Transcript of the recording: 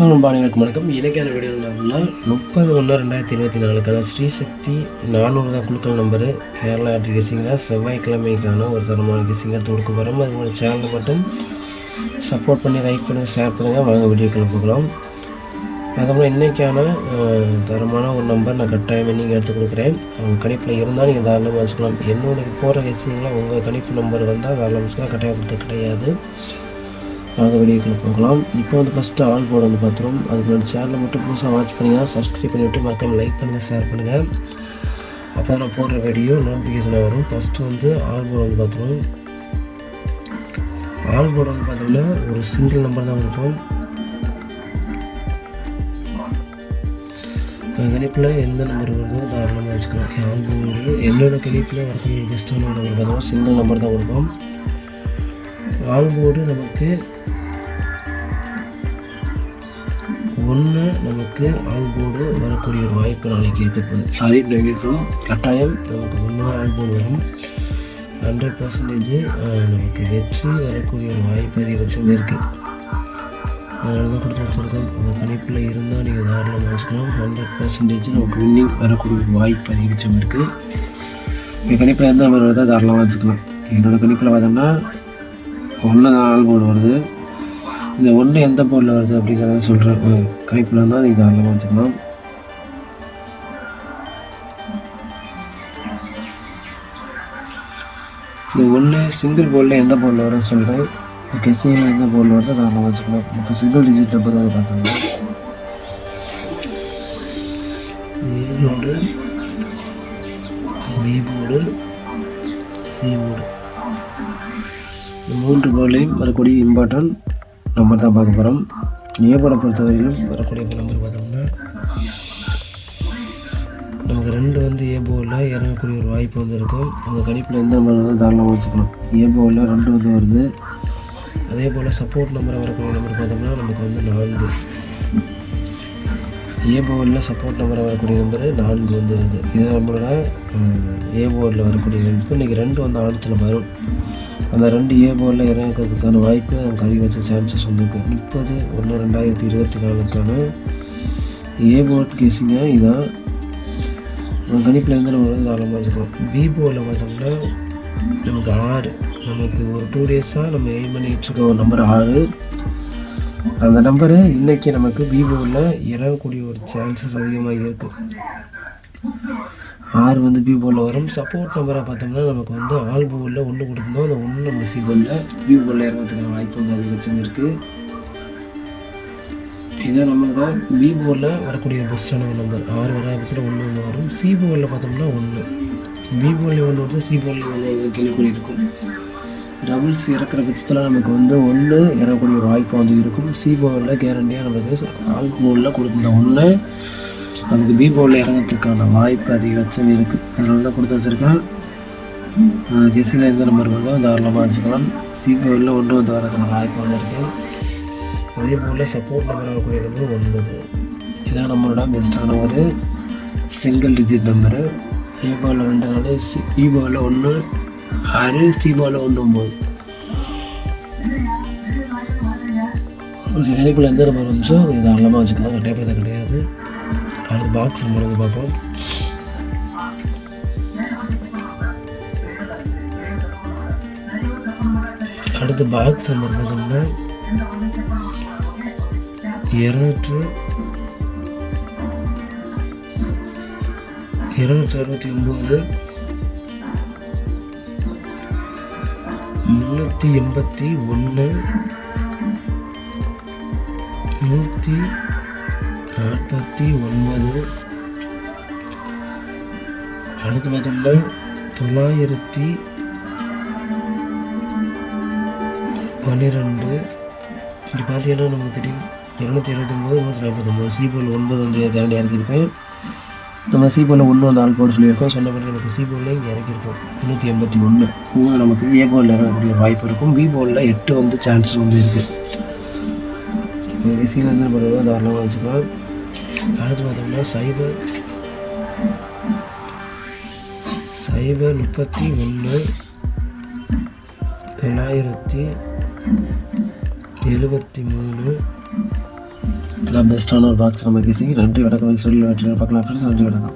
Hello நண்பா, அனைவருக்கும் வணக்கம். இன்றைக்கான வீடியோ என்னன்னா 30/1/2024 ஸ்ரீ சக்தி 400 தான் குழுக்கள் நம்பரு. கேரளா ஆர்டி கெஸிங்கில் செவ்வாய்க்கிழமைக்கான ஒரு தரமான கெஸிங் எடுத்து கொடுக்க போகிறோம். அதுங்களோட சேனலை மட்டும் சப்போர்ட் பண்ணி லைக் பண்ணுங்கள், ஷேர் பண்ணுங்கள். வாங்க வீடியோக்களை போகலாம். அதுக்கப்புறம் இன்றைக்கான தரமான ஒரு நம்பர் நான் கட்டாயம் நீங்கள் எடுத்து கொடுக்குறேன். அவங்க கணிப்பில் இருந்தால் நீங்கள் தாராளமாக வச்சுக்கலாம். என்னோடய போகிற கெஸிங்கில் உங்கள் கணிப்பு நம்பர் வந்தால் தாராளமாக வச்சுக்கலாம், கட்டாயம் கொடுத்து கிடையாது. வாங்க வீடியோக்குள்ளே போகலாம். இப்போ ஃபஸ்ட்டு ஆல் போர்டு பார்த்துருவோம். அதுக்கு முன்னாடி சேனலை மட்டும் புதுசாக வாட்ச் பண்ணிங்கன்னா சப்ஸ்கிரைப் பண்ணிவிட்டு மறக்காம லைக் பண்ணுங்கள், ஷேர் பண்ணுங்கள். அப்போ நான் போடுற வீடியோ நோட்டிஃபிகேஷனாக வரும். ஃபஸ்ட்டு ஆல் போர்டு பார்த்துருவோம். ஆல் போர்டு பார்த்தோம்னா ஒரு சிங்கிள் நம்பர் தான் கொடுப்போம். கணிப்பில் எந்த நம்பர் வருதோ தாராளமாக வச்சுக்கலாம். ஆல் போர்டு என்னோடய கணிப்பில் வரக்கூடிய பெஸ்ட்டான நம்பர் பார்த்தோம்னா சிங்கிள் நம்பர் தான் கொடுப்போம். ஆல் போர்டு நமக்கு 1 நமக்கு ஆல் போர்டு வரக்கூடிய ஒரு வாய்ப்பு நாளைக்கு இருக்குது. கட்டாயம் நமக்கு 1 ஆல் போர்டு வரும். 100% நமக்கு வெற்றி வரக்கூடிய ஒரு வாய்ப்பு அதிகபட்சம் இருக்குது. அதனால தான் கொடுத்து வச்சுருக்கோம். உங்கள் கணிப்பில் இருந்தால் நீங்கள் தாராளமாக வச்சுக்கலாம். 100% நமக்கு வின்னிங் வரக்கூடிய ஒரு வாய்ப்பு அதிகபட்சம் இருக்குது. எங்கள் கணிப்பில் எந்த நம்பர் வருதோ தாராளமாக வச்சுக்கலாம். என்னோடய கணிப்பில் பார்த்தோம்னா 1 தான் ஆல் போர்டு வருது. இந்த 1 எந்த போர்டில் வருது அப்படிங்கிறத சொல்கிறேன். கணிப்பில் இருந்தால் நீங்கள் தாராளமாக வச்சுக்கலாம். இந்த 1 சிங்கிள் போர்டில் எந்த போர்டில் வரும்னு சொல்கிறேன். கெஸிங்கில் எந்த போர்டில் வருதோ தாராளமாக வச்சுக்கலாம். இப்போ சிங்கிள் டிஜிட் நம்பர் தான் பார்த்தாங்க. A board, B board, C board, இந்த 3 போர்ட்லையும் வரக்கூடிய இம்பார்ட்டன்ட் நம்பர் தான் பார்க்க போகிறோம். ஏ போர்டை பொறுத்தவரையிலும் வரக்கூடிய நம்பர் பார்த்தோம்னா நமக்கு 2 ஏ போர்டில் இறங்கக்கூடிய ஒரு வாய்ப்பு இருக்கும். உங்கள் கணிப்பில் எந்த நம்பர் வந்து தாராளமாக வச்சுக்கலாம். ஏ போர்டில் 2 வருது. அதே போல் சப்போர்ட் நம்பரை வரக்கூடிய நம்பர் பார்த்தோம்னா நமக்கு 4. ஏ போர்டில் சப்போர்ட் நம்பரை வரக்கூடிய நம்பர் 4 வருது. இது நம்மளோட ஏ போர்டில் வரக்கூடிய இப்போ இன்றைக்கி 2 ஆழத்தில் வரும். அந்த 2 ஏ போர்டில் இறங்கிறதுக்கான வாய்ப்பு நமக்கு அதிகபட்ச சான்சஸ் இருக்குது. 30/1/2024 ஏ போர்ட் கேஸிங்க இதான். நம்ம கணிப்பில் எந்த நம்பர் தாராளமாக வச்சுக்கலாம். பி போர்டில் பார்த்தோம்னா நமக்கு 6. நமக்கு ஒரு 2 டேஸாக நம்ம எய்ம் பண்ணிகிட்டு இருக்க ஒரு நம்பர் 6. அந்த நம்பரு இன்றைக்கி நமக்கு பி போர்டில் இறங்கக்கூடிய ஒரு சான்சஸ் அதிகமாக இருக்குது. 6 பி போர்டில் வரும். சப்போர்ட் நம்பரை பார்த்தோம்னா நமக்கு ஆல் போர்டில் 1 கொடுத்துருந்தோம். அந்த 1 நம்ம சி போர்டில் பி போர்டில் இறங்கிறதுக்கான வாய்ப்பு அதிகபட்சம் இருக்குது. இதான் நம்மளோட பி போர்டில் வரக்கூடிய பெஸ்ட்டான ஒரு நம்பர். 6 வராபத்தில் 1 வரும். சி போர்டில் பார்த்தோம்னா 1, பி போர்டில் 1 வருது, சி போர்டில் 1 கேள்விக்குறி இருக்கும். டபுள்ஸ் இறக்குற பட்சத்தில் நமக்கு 1 இறக்கக்கூடிய ஒரு வாய்ப்பு இருக்கும். சி போர்டில் கேரண்டியாக நமக்கு ஆல் போர்டில் கொடுத்துருந்த 1 நமக்கு பி போர்டில் இறங்கிறதுக்கான வாய்ப்பு அதிகபட்சம் இருக்குது. அதனால தான் கொடுத்து வச்சுருக்கேன். கெஸிங்கில் எந்த நம்பர் வருதோ தாராளமாக வச்சுக்கலாம். சி போர்டில் 1 வரதுக்கான வாய்ப்பு இருக்குது. அதே போல் சப்போர்ட் நம்பர் வரக்கூடிய நம்பர் 9. இதான் நம்மளோட பெஸ்ட்டான ஒரு சிங்கிள் டிஜிட் நம்பரு. ஏ போர்டில் 2 4, பி போர்டில் 1 6, சி போர்டில் 1 9. கணிப்பில் எந்த நம்பர் வந்துச்சோ அது தாராளமாக வச்சுக்கலாம், கட்டாயப்படுத்த கிடையாது. அடுத்து பாக்ஸ் நம்பர் பார்ப்போம். அடுத்து பாக்ஸ் நம்பர் பார்த்தோம்னா 269, 381, 149. அடுத்து பார்த்தோம்னா 912. இப்படி பார்த்தீங்கன்னா நமக்கு தெரியும் 279, 149. சி போர்டில் 9 கேரண்டி இறக்கியிருப்பேன். நம்ம சி போர்டில் 1 ஆல் போர்டு சொல்லியிருக்கோம். சொன்னபடி நமக்கு சி போர்டில் இங்கே இறக்கியிருக்கோம் 281. நமக்கு ஏ போர்டில் இறங்கக்கூடிய வாய்ப்பு இருக்கும். பி போர்டில் 8 சான்சஸ் இருக்குது. கெஸிங்கில் எந்த நம்பர் வருதோ தாராளமாக வச்சுக்கலாம். அடுத்து பார்த்தோம்னா 031 973 இதான் பெஸ்ட்டான ஒரு பாக்ஸ் நம்ம கேசிங்க. நன்றி வணக்கம். நெக்ஸ்ட் வீடியோவில் பார்க்கலாம் ஃப்ரெண்ட்ஸ். நன்றி வணக்கம்.